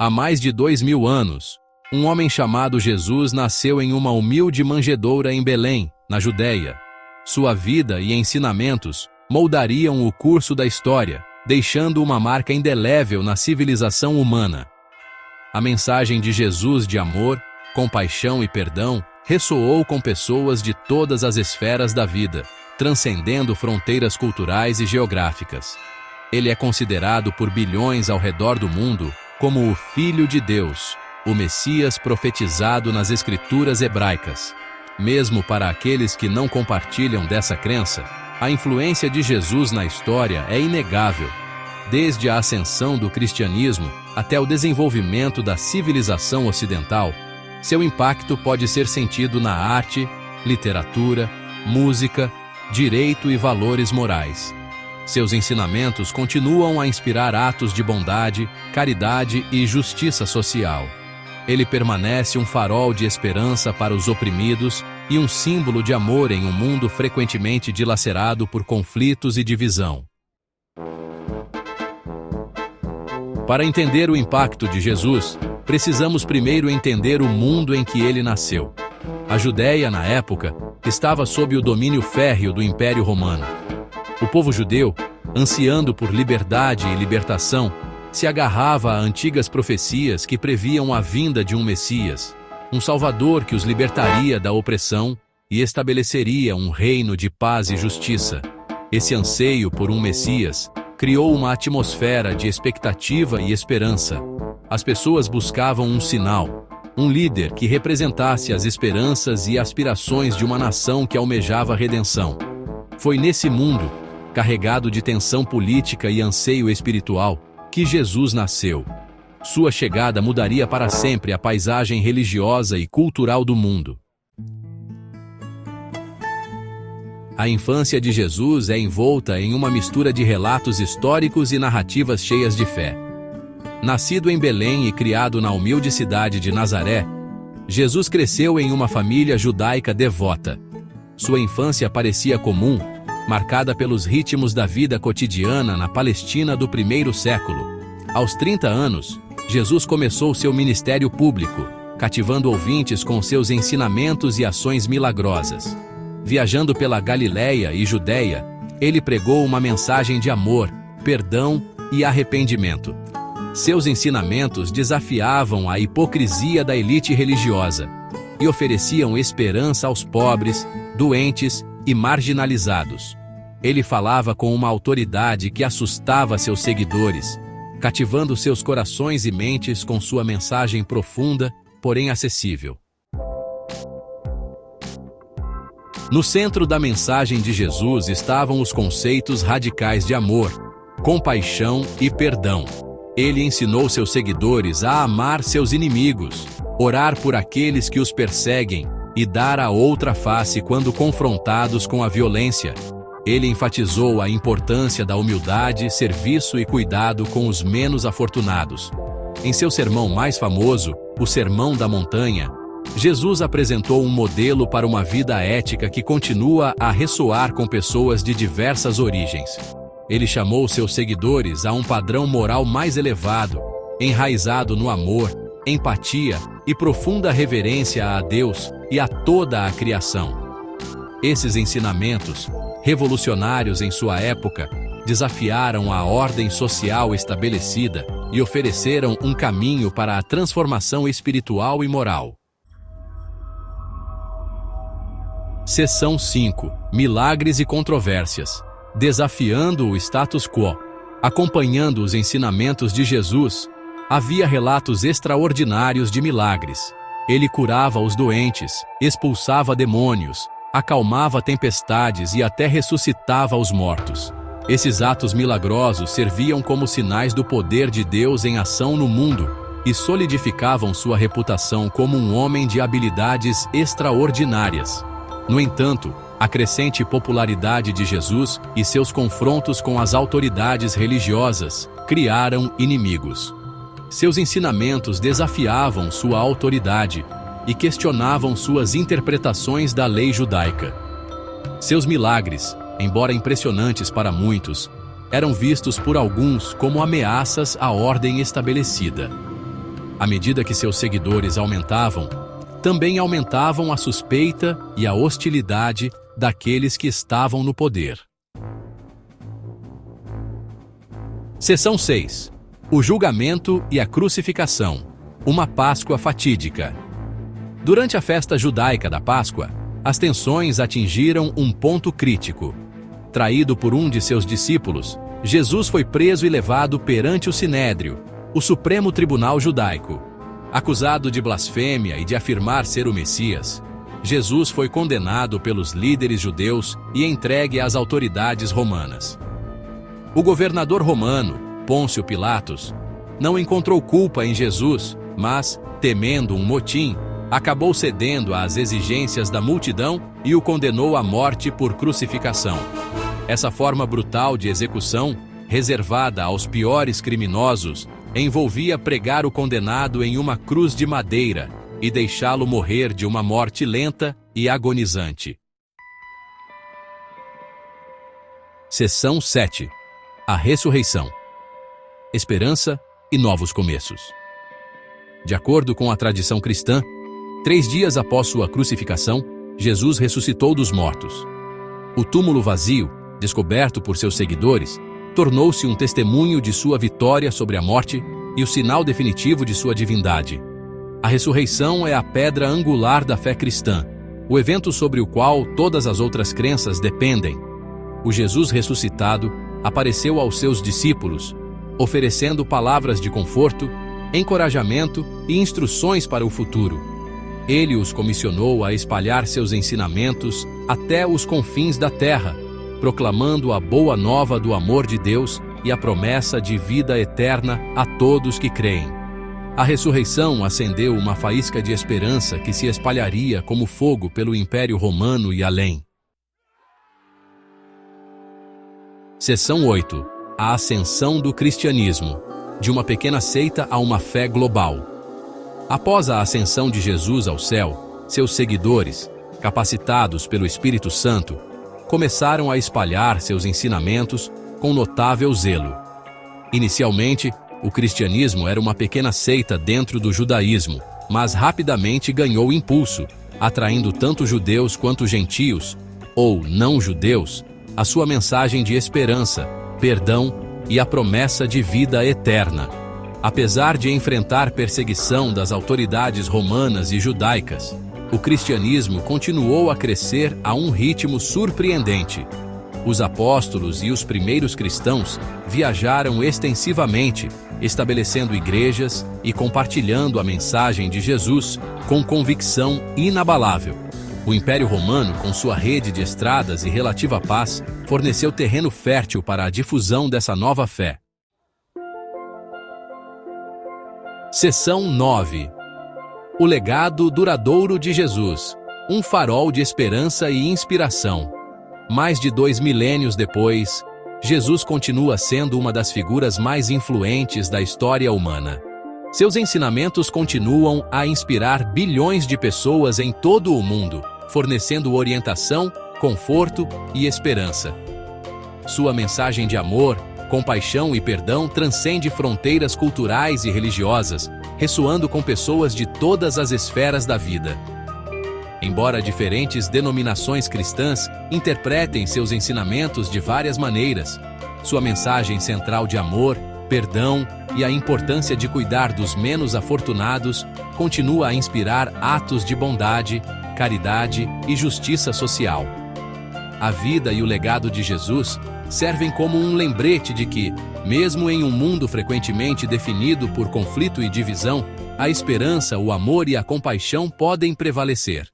Há mais de 2000 anos, um homem chamado Jesus nasceu em uma humilde manjedoura em Belém, na Judéia. Sua vida e ensinamentos moldariam o curso da história, deixando uma marca indelével na civilização humana. A mensagem de Jesus de amor, compaixão e perdão ressoou com pessoas de todas as esferas da vida, transcendendo fronteiras culturais e geográficas. Ele é considerado por bilhões ao redor do mundo como o Filho de Deus, o Messias profetizado nas Escrituras hebraicas. Mesmo para aqueles que não compartilham dessa crença, a influência de Jesus na história é inegável. Desde a ascensão do cristianismo até o desenvolvimento da civilização ocidental, seu impacto pode ser sentido na arte, literatura, música, direito e valores morais. Seus ensinamentos continuam a inspirar atos de bondade, caridade e justiça social. Ele permanece um farol de esperança para os oprimidos e um símbolo de amor em um mundo frequentemente dilacerado por conflitos e divisão. Para entender o impacto de Jesus, precisamos primeiro entender o mundo em que ele nasceu. A Judéia, na época, estava sob o domínio férreo do Império Romano. O povo judeu, ansiando por liberdade e libertação, se agarrava a antigas profecias que previam a vinda de um Messias, um Salvador que os libertaria da opressão e estabeleceria um reino de paz e justiça. Esse anseio por um Messias criou uma atmosfera de expectativa e esperança. As pessoas buscavam um sinal, um líder que representasse as esperanças e aspirações de uma nação que almejava redenção. Foi nesse mundo, carregado de tensão política e anseio espiritual, que Jesus nasceu. Sua chegada mudaria para sempre a paisagem religiosa e cultural do mundo. A infância de Jesus é envolta em uma mistura de relatos históricos e narrativas cheias de fé. Nascido em Belém e criado na humilde cidade de Nazaré, Jesus cresceu em uma família judaica devota. Sua infância parecia comum, marcada pelos ritmos da vida cotidiana na Palestina do primeiro século. Aos 30 anos, Jesus começou seu ministério público, cativando ouvintes com seus ensinamentos e ações milagrosas. Viajando pela Galiléia e Judéia, ele pregou uma mensagem de amor, perdão e arrependimento. Seus ensinamentos desafiavam a hipocrisia da elite religiosa e ofereciam esperança aos pobres, doentes e marginalizados. Ele falava com uma autoridade que assustava seus seguidores, cativando seus corações e mentes com sua mensagem profunda, porém acessível. No centro da mensagem de Jesus estavam os conceitos radicais de amor, compaixão e perdão. Ele ensinou seus seguidores a amar seus inimigos, orar por aqueles que os perseguem e dar a outra face quando confrontados com a violência. Ele enfatizou a importância da humildade, serviço e cuidado com os menos afortunados. Em seu sermão mais famoso, o Sermão da Montanha, Jesus apresentou um modelo para uma vida ética que continua a ressoar com pessoas de diversas origens. Ele chamou seus seguidores a um padrão moral mais elevado, enraizado no amor, empatia e profunda reverência a Deus e a toda a criação. Esses ensinamentos, revolucionários em sua época, desafiaram a ordem social estabelecida e ofereceram um caminho para a transformação espiritual e moral. Seção 5. Milagres e controvérsias. Desafiando o status quo. Acompanhando os ensinamentos de Jesus, havia relatos extraordinários de milagres. Ele curava os doentes, expulsava demônios, acalmava tempestades e até ressuscitava os mortos. Esses atos milagrosos serviam como sinais do poder de Deus em ação no mundo e solidificavam sua reputação como um homem de habilidades extraordinárias. No entanto, a crescente popularidade de Jesus e seus confrontos com as autoridades religiosas criaram inimigos. Seus ensinamentos desafiavam sua autoridade e questionavam suas interpretações da lei judaica. Seus milagres, embora impressionantes para muitos, eram vistos por alguns como ameaças à ordem estabelecida. À medida que seus seguidores aumentavam, também aumentavam a suspeita e a hostilidade daqueles que estavam no poder. Seção 6. O julgamento e a crucificação. Uma Páscoa fatídica. Durante a festa judaica da Páscoa, as tensões atingiram um ponto crítico. Traído por um de seus discípulos, Jesus foi preso e levado perante o Sinédrio, o Supremo Tribunal Judaico. Acusado de blasfêmia e de afirmar ser o Messias, Jesus foi condenado pelos líderes judeus e entregue às autoridades romanas. O governador romano, Pôncio Pilatos, não encontrou culpa em Jesus, mas, temendo um motim, acabou cedendo às exigências da multidão e o condenou à morte por crucificação. Essa forma brutal de execução, reservada aos piores criminosos, envolvia pregar o condenado em uma cruz de madeira e deixá-lo morrer de uma morte lenta e agonizante. Seção 7. A ressurreição. Esperança e novos começos. De acordo com a tradição cristã, 3 dias após sua crucificação, Jesus ressuscitou dos mortos. O túmulo vazio, descoberto por seus seguidores, tornou-se um testemunho de sua vitória sobre a morte e o sinal definitivo de sua divindade. A ressurreição é a pedra angular da fé cristã, o evento sobre o qual todas as outras crenças dependem. O Jesus ressuscitado apareceu aos seus discípulos, oferecendo palavras de conforto, encorajamento e instruções para o futuro. Ele os comissionou a espalhar seus ensinamentos até os confins da terra, proclamando a boa nova do amor de Deus e a promessa de vida eterna a todos que creem. A ressurreição acendeu uma faísca de esperança que se espalharia como fogo pelo Império Romano e além. Seção 8. A ascensão do cristianismo, de uma pequena seita a uma fé global. Após a ascensão de Jesus ao céu, seus seguidores, capacitados pelo Espírito Santo, começaram a espalhar seus ensinamentos com notável zelo. Inicialmente, o cristianismo era uma pequena seita dentro do judaísmo, mas rapidamente ganhou impulso, atraindo tanto judeus quanto gentios, ou não-judeus, a sua mensagem de esperança, perdão e a promessa de vida eterna. Apesar de enfrentar perseguição das autoridades romanas e judaicas, o cristianismo continuou a crescer a um ritmo surpreendente. Os apóstolos e os primeiros cristãos viajaram extensivamente, estabelecendo igrejas e compartilhando a mensagem de Jesus com convicção inabalável. O Império Romano, com sua rede de estradas e relativa paz, forneceu terreno fértil para a difusão dessa nova fé. Seção 9. O legado duradouro de Jesus, um farol de esperança e inspiração. Mais de 2 milênios depois, Jesus continua sendo uma das figuras mais influentes da história humana. Seus ensinamentos continuam a inspirar bilhões de pessoas em todo o mundo, fornecendo orientação, conforto e esperança. Sua mensagem de amor, compaixão e perdão transcende fronteiras culturais e religiosas, ressoando com pessoas de todas as esferas da vida. Embora diferentes denominações cristãs interpretem seus ensinamentos de várias maneiras, sua mensagem central de amor, perdão e a importância de cuidar dos menos afortunados continua a inspirar atos de bondade, caridade e justiça social. A vida e o legado de Jesus servem como um lembrete de que, mesmo em um mundo frequentemente definido por conflito e divisão, a esperança, o amor e a compaixão podem prevalecer.